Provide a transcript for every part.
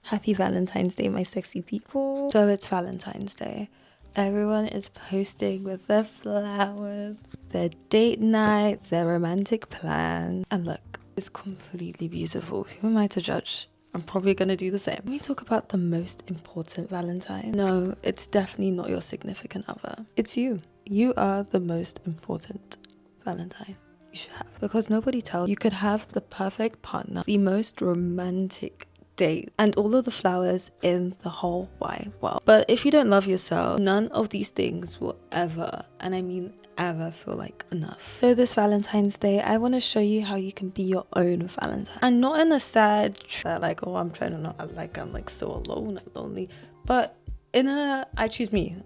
Happy Valentine's Day, my sexy people. So it's Valentine's Day. Everyone is posting with their flowers, their date night, their romantic plan. And look, it's completely beautiful. Who am I to judge? I'm probably going to do the same. Let me talk about the most important Valentine. No, it's definitely not your significant other. It's you. You are the most important Valentine you should have. Because nobody tells you could have the perfect partner, the most romantic date, and all of the flowers in the whole wide world. But if you don't love yourself, none of these things will ever, and I mean ever, feel like enough. So this Valentine's Day, I want to show you how you can be your own Valentine. And not in a sad, like, oh, I'm trying to not, like, I'm like so alone and lonely, but in a, I choose me,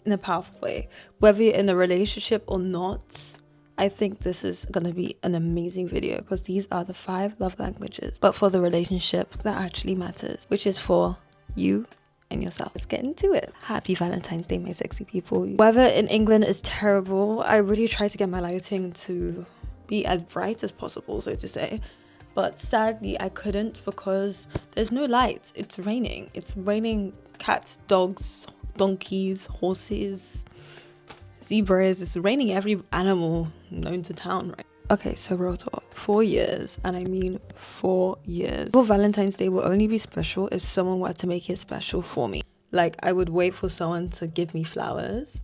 in a powerful way. Whether you're in a relationship or not, I think this is gonna be an amazing video because these are the 5 love languages, but for the relationship that actually matters, which is for you and yourself. Let's get into it. Happy Valentine's Day, my sexy people. Weather in England is terrible. I really try to get my lighting to be as bright as possible, so to say, but sadly I couldn't because there's no lights. It's raining. It's raining cats, dogs, donkeys, horses, zebras. It's raining every animal known to town, right? Okay, so real talk. 4 years, and I mean 4 years. For Valentine's Day will only be special if someone were to make it special for me. Like, I would wait for someone to give me flowers.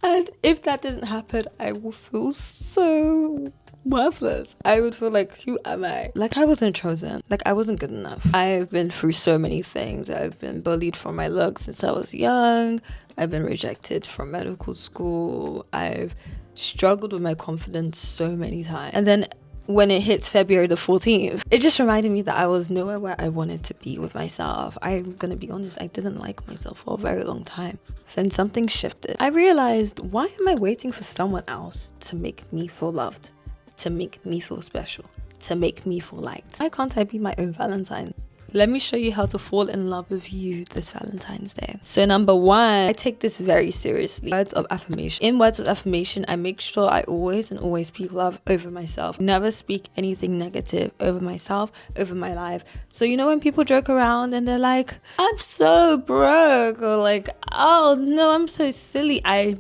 And if that didn't happen, I would feel so worthless. I would feel like, who am I? Like I wasn't chosen. Like I wasn't good enough. I've been through so many things. I've been bullied for my looks since I was young. I've been rejected from medical school. I've struggled with my confidence so many times. And then when it hits February the 14th, it just reminded me that I was nowhere where I wanted to be with myself. I'm gonna be honest, I didn't like myself for a very long time. Then something shifted. I realized, why am I waiting for someone else to make me feel loved, to make me feel special, to make me feel liked? Why can't I be my own Valentine? Let me show you how to fall in love with you this Valentine's Day. So number 1, I take this very seriously. Words of affirmation. In words of affirmation, I make sure I always speak love over myself. Never speak anything negative over myself, over my life. So you know when people joke around and they're like, I'm so broke, or like, oh no, I'm so silly. I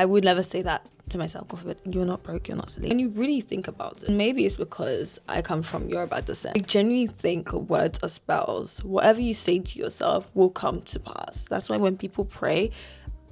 would never say that to myself. God forbid, you're not broke, you're not silly. When you really think about it, maybe it's because I come from Yoruba descent. I genuinely think words are spells. Whatever you say to yourself will come to pass. That's why when people pray,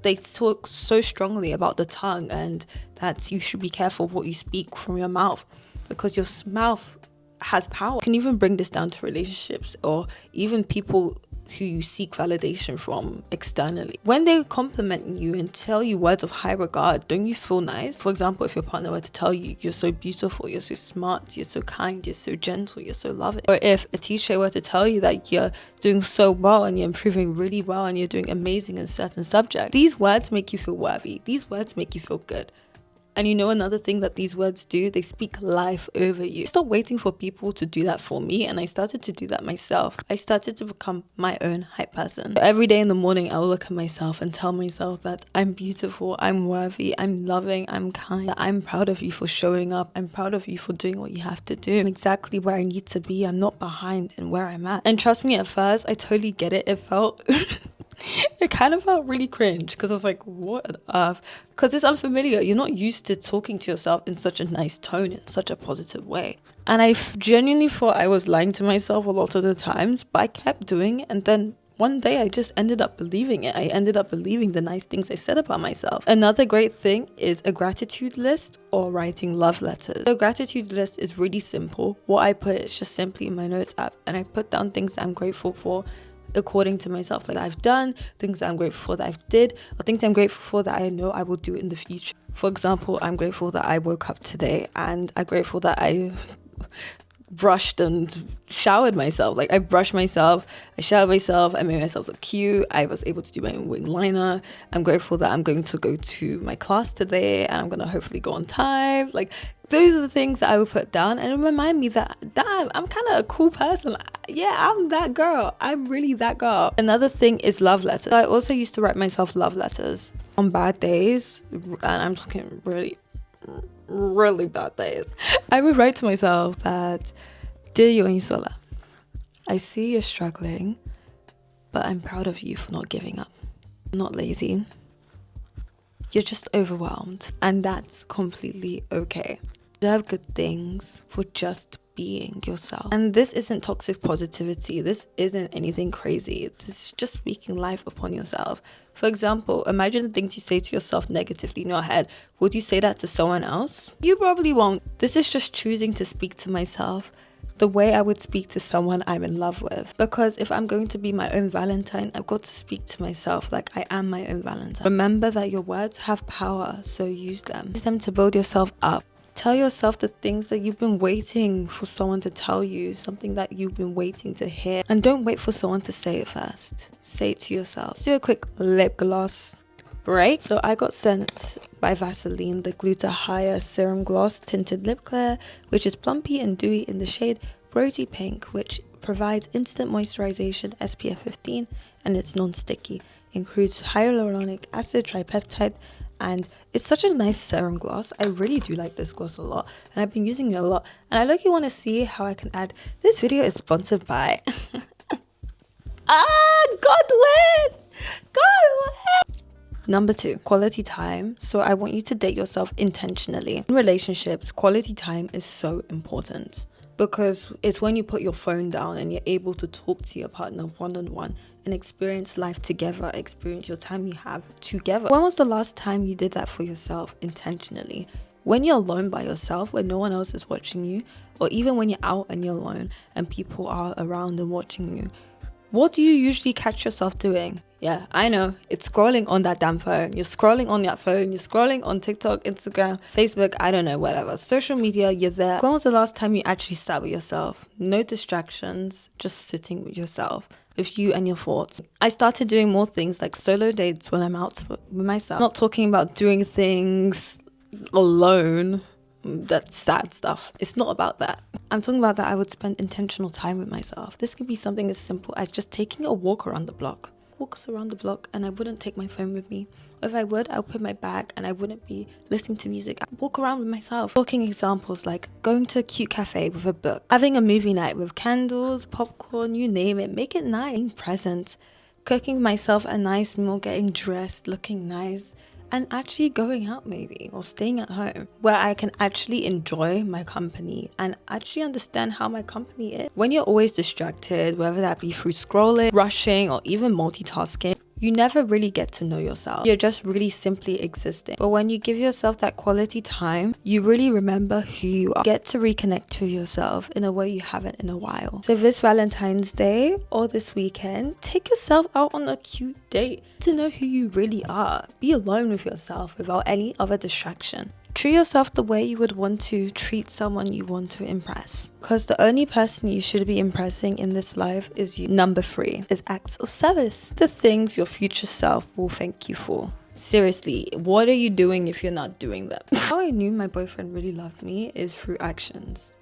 they talk so strongly about the tongue and that you should be careful of what you speak from your mouth, because your mouth has power. You can even bring this down to relationships or even people who you seek validation from externally. When they compliment you and tell you words of high regard, don't you feel nice? For example, if your partner were to tell you, you're so beautiful, you're so smart, you're so kind, you're so gentle, you're so loving. Or if a teacher were to tell you that you're doing so well and you're improving really well and you're doing amazing in certain subjects, these words make you feel worthy. These words make you feel good. And you know another thing that these words do? They speak life over you. Stop waiting for people to do that for me, and I started to do that myself. I started to become my own hype person. So every day in the morning, I will look at myself and tell myself that I'm beautiful, I'm worthy, I'm loving, I'm kind. That I'm proud of you for showing up. I'm proud of you for doing what you have to do. I'm exactly where I need to be. I'm not behind in where I'm at. And trust me, at first, I totally get it. It felt... it kind of felt really cringe because I was like, what on earth? Because it's unfamiliar. You're not used to talking to yourself in such a nice tone, in such a positive way. And I genuinely thought I was lying to myself a lot of the times, but I kept doing it. And then one day I just ended up believing it. I ended up believing the nice things I said about myself. Another great thing is a gratitude list or writing love letters. The gratitude list is really simple. What I put is just simply in my notes app, and I put down things that I'm grateful for according to myself, like I've done, things that I'm grateful for that I've did, or things I'm grateful for that I know I will do in the future. For example, I'm grateful that I woke up today, and I'm grateful that I brushed and showered myself. Like I brushed myself, I showered myself, I made myself look cute, I was able to do my own wing liner. I'm grateful that I'm going to go to my class today and I'm going to hopefully go on time. Like those are the things that I would put down and remind me that, damn, I'm kind of a cool person. Yeah, I'm that girl. I'm really that girl. Another thing is love letters. I also used to write myself love letters on bad days, and I'm talking really bad days. I would write to myself that, dear Yoinsola, I see you're struggling, but I'm proud of you for not giving up. You're not lazy. You're just overwhelmed, and that's completely okay. You deserve good things for just being yourself. And this isn't toxic positivity. This isn't anything crazy. This is just speaking life upon yourself. For example, imagine the things you say to yourself negatively in your head. Would you say that to someone else? You probably won't. This is just choosing to speak to myself the way I would speak to someone I'm in love with. Because if I'm going to be my own Valentine, I've got to speak to myself like I am my own Valentine. Remember that your words have power, so use them. Use them to build yourself up. Tell yourself the things that you've been waiting for someone to tell you, something that you've been waiting to hear. And don't wait for someone to say it first. Say it to yourself. Let's do a quick lip gloss break. So I got sent by Vaseline the Gluta Higher Serum Gloss Tinted Lip Clear, which is plumpy and dewy in the shade Rosy Pink, which provides instant moisturization, SPF 15, and it's non-sticky. Includes hyaluronic acid, tripeptide, and it's such a nice serum gloss. I really do like this gloss a lot, and I've been using it a lot, and I look, you want to see how I can add. This video is sponsored by God win. Number 2, quality time. So I want you to date yourself intentionally. In relationships, quality time is so important because it's when you put your phone down and you're able to talk to your partner one-on-one and experience life together, experience your time you have together. When was the last time you did that for yourself intentionally? When you're alone by yourself, when no one else is watching you, or even when you're out and you're alone and people are around and watching you, what do you usually catch yourself doing? Yeah, I know, it's scrolling on that damn phone. You're scrolling on that phone, you're scrolling on TikTok, Instagram, Facebook, I don't know, whatever. Social media, you're there. When was the last time you actually sat with yourself? No distractions, just sitting with yourself, with you and your thoughts. I started doing more things like solo dates when I'm out with myself. Not talking about doing things alone. That's sad stuff. It's not about that. I'm talking about that I would spend intentional time with myself. This could be something as simple as just taking a walk around the block. Walks around the block, and I wouldn't take my phone with me. Or if I would, I'll put my bag and I wouldn't be listening to music. I'd walk around with myself. Talking examples like going to a cute cafe with a book, having a movie night with candles, popcorn, you name it. Make it nice. Being present, cooking myself a nice meal, getting dressed, looking nice, and actually going out maybe, or staying at home where I can actually enjoy my company and actually understand how my company is. When you're always distracted, whether that be through scrolling, rushing, or even multitasking, you never really get to know yourself. You're just really simply existing. But when you give yourself that quality time, you really remember who you are. Get to reconnect to yourself in a way you haven't in a while. So this Valentine's Day or this weekend, take yourself out on a cute date to know who you really are. Be alone with yourself without any other distraction. Treat yourself the way you would want to treat someone you want to impress. Because the only person you should be impressing in this life is you. Number 3 is acts of service. The things your future self will thank you for. Seriously, what are you doing if you're not doing that? How I knew my boyfriend really loved me is through actions.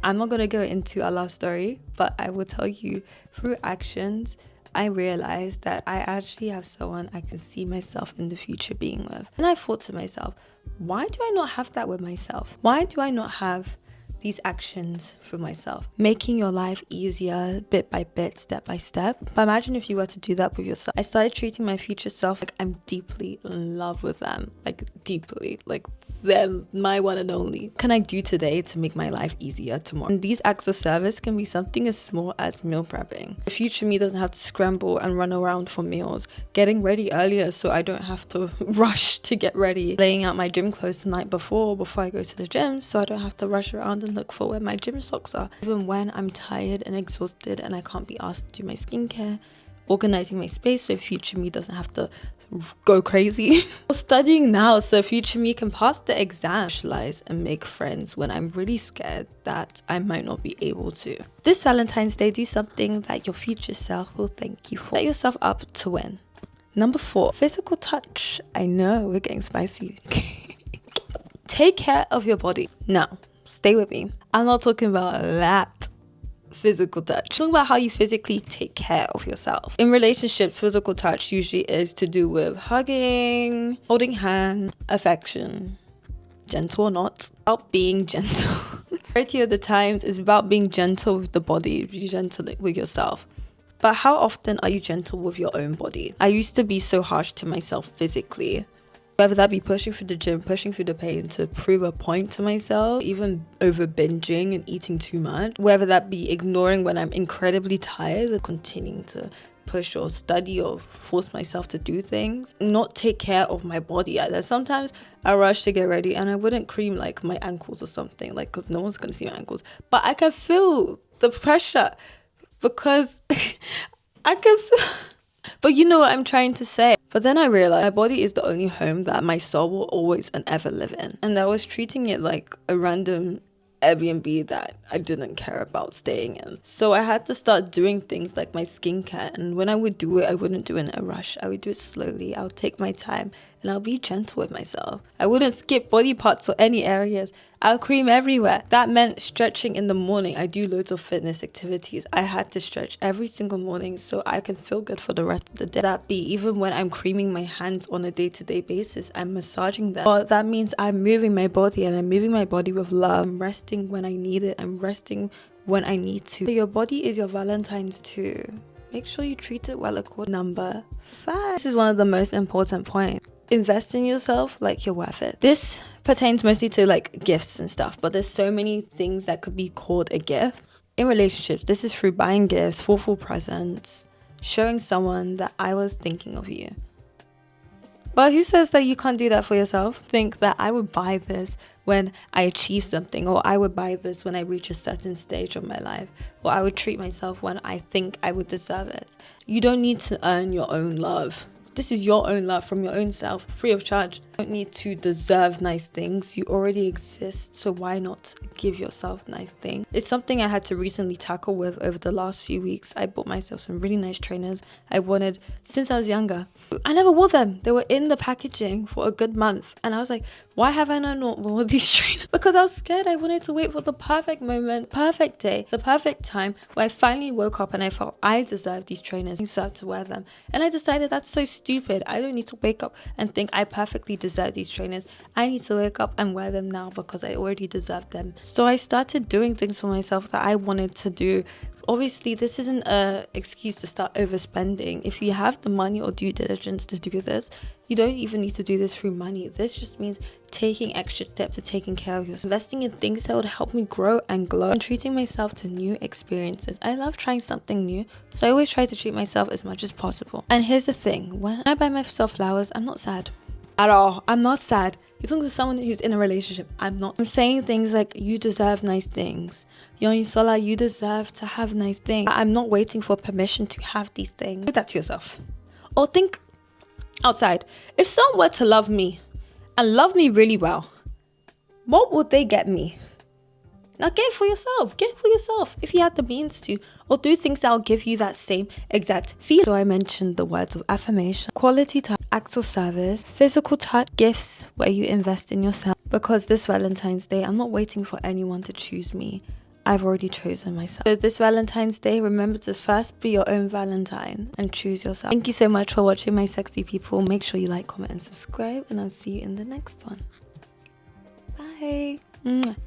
I'm not going to go into a love story, but I will tell you through actions, I realized that I actually have someone I can see myself in the future being with. And I thought to myself, why do I not have that with myself? Why do I not have these actions for myself? Making your life easier bit by bit, step by step. But imagine if you were to do that with yourself. I started treating my future self like I'm deeply in love with them. Like deeply, like them, my one and only. What can I do today to make my life easier tomorrow? And these acts of service can be something as small as meal prepping. The future me doesn't have to scramble and run around for meals. Getting ready earlier so I don't have to rush to get ready. Laying out my gym clothes the night before I go to the gym so I don't have to rush around and look for where my gym socks are. Even when I'm tired and exhausted and I can't be asked to do my skincare. Organizing my space so future me doesn't have to go crazy. Studying now so future me can pass the exam, socialize and make friends when I'm really scared that I might not be able to. This Valentine's Day, do something that your future self will thank you for. Set yourself up to win. Number 4, physical touch. I know we're getting spicy. Take care of your body. Now, stay with me. I'm not talking about that physical touch. Talking about how you physically take care of yourself. In relationships, physical touch usually is to do with hugging, holding hand, affection, gentle or not, about being gentle. Majority of the times it's about being gentle with the body, be gentle with yourself. But how often are you gentle with your own body? I used to be so harsh to myself physically. Whether that be pushing through the gym, pushing through the pain to prove a point to myself, even over binging and eating too much. Whether that be ignoring when I'm incredibly tired, or continuing to push or study or force myself to do things. Not take care of my body either. Sometimes I rush to get ready and I wouldn't cream like my ankles or something, like, because no one's going to see my ankles. But I can feel the pressure because I can feel... But you know what I'm trying to say. But then I realized my body is the only home that my soul will always and ever live in. And I was treating it like a random Airbnb that I didn't care about staying in. So I had to start doing things like my skincare. And when I would do it, I wouldn't do it in a rush. I would do it slowly. I'll take my time and I'll be gentle with myself. I wouldn't skip body parts or any areas. I'll cream everywhere. That meant stretching in the morning. I do loads of fitness activities. I had to stretch every single morning so I can feel good for the rest of the day. That be even when I'm creaming my hands on a day-to-day basis, I'm massaging them. Well, that means I'm moving my body and I'm moving my body with love. I'm resting when I need it. I'm resting when I need to. So your body is your Valentine's too. Make sure you treat it well. Number 5. This is one of the most important points. Invest in yourself like you're worth it. This pertains mostly to like gifts and stuff, but there's so many things that could be called a gift. In relationships, this is through buying gifts, thoughtful presents, showing someone that I was thinking of you. But who says that you can't do that for yourself? Think that I would buy this when I achieve something, or I would buy this when I reach a certain stage of my life, or I would treat myself when I think I would deserve it. You don't need to earn your own love. This is your own love from your own self, free of charge. You don't need to deserve nice things. You already exist, so why not give yourself nice things? It's something I had to recently tackle with over the last few weeks. I bought myself some really nice trainers I wanted since I was younger. I never wore them. They were in the packaging for a good month. And I was like, why have I not worn these trainers? Because I was scared. I wanted to wait for the perfect moment, perfect day, the perfect time where I finally woke up and I felt I deserved these trainers. I deserved to wear them. And I decided that's so stupid. I don't need to wake up and think I perfectly deserve these trainers. I need to wake up and wear them now because I already deserve them. So I started doing things for myself that I wanted to do. Obviously, this isn't an excuse to start overspending. If you have the money or due diligence to do this, you don't even need to do this through money. This just means taking extra steps to taking care of yourself, investing in things that would help me grow and glow, and treating myself to new experiences. I love trying something new, so I always try to treat myself as much as possible. And here's the thing, when I buy myself flowers, I'm not sad at all. I'm not sad. As long as someone who's in a relationship, I'm not. I'm saying things like, you deserve nice things. Sola, you deserve to have nice things. I'm not waiting for permission to have these things. Do that to yourself. Or think outside. If someone were to love me and love me really well, what would they get me? Now get it for yourself. Get it for yourself if you had the means to. Or do things that will give you that same exact feeling. So I mentioned the words of affirmation, quality time, acts of service, physical touch, gifts where you invest in yourself. Because this Valentine's Day, I'm not waiting for anyone to choose me. I've already chosen myself. So this Valentine's Day, remember to first be your own Valentine and choose yourself. Thank you so much for watching, my sexy people. Make sure you like, comment, and subscribe, and I'll see you in the next one. Bye. Mwah.